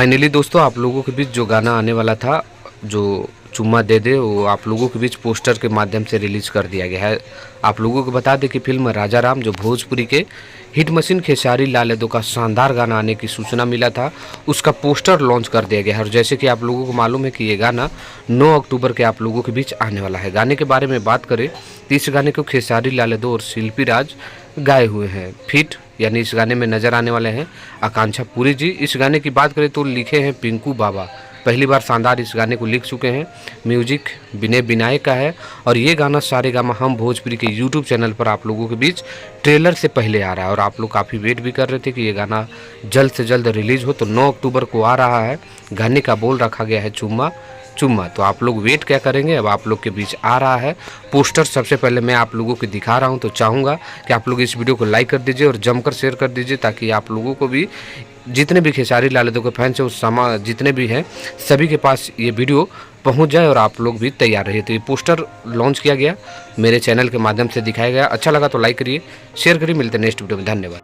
Finally दोस्तों आप लोगों के बीच जो गाना आने वाला था, जो चुम्मा दे दे, वो आप लोगों के बीच पोस्टर के माध्यम से रिलीज कर दिया गया है। आप लोगों को बता दें कि फिल्म राजा राम जो भोजपुरी के हिट मशीन खेसारी लाल यादव का शानदार गाना आने की सूचना मिला था, उसका पोस्टर लॉन्च कर दिया गया है। और जैसे कि आप लोगों को मालूम है कि ये गाना 9 अक्टूबर के आप लोगों के बीच आने वाला है। गाने के बारे में बात करें तो इस गाने को खेसारी लाल यादव और शिल्पी राज गाए हुए हैं फिट, यानी इस गाने में नजर आने वाले हैं आकांक्षा पुरी जी। इस गाने की बात करें तो लिखे हैं पिंकू बाबा, पहली बार शानदार इस गाने को लिख चुके हैं। म्यूजिक विनय बिनाय का है और ये गाना सारेगामा हम भोजपुरी के यूट्यूब चैनल पर आप लोगों के बीच ट्रेलर से पहले आ रहा है और आप लोग काफ़ी वेट भी कर रहे थे कि ये गाना जल्द से जल्द रिलीज हो। तो 9 अक्टूबर को आ रहा है। गाने का बोल रखा गया है चुम्मा चुम्मा। तो आप लोग वेट क्या करेंगे, अब आप लोग के बीच आ रहा है पोस्टर। सबसे पहले मैं आप लोगों को दिखा रहा हूं, तो चाहूँगा कि आप लोग इस वीडियो को लाइक कर दीजिए और जमकर शेयर कर दीजिए, ताकि आप लोगों को भी, जितने भी खेसारी लाल यादव के फैंस हैं उस जितने भी हैं सभी के पास ये वीडियो पहुंच जाए और आप लोग भी तैयार रहिए। तो ये पोस्टर लॉन्च किया गया, मेरे चैनल के माध्यम से दिखाया गया। अच्छा लगा तो लाइक करिए, शेयर करिए। मिलते हैं नेक्स्ट वीडियो में। धन्यवाद।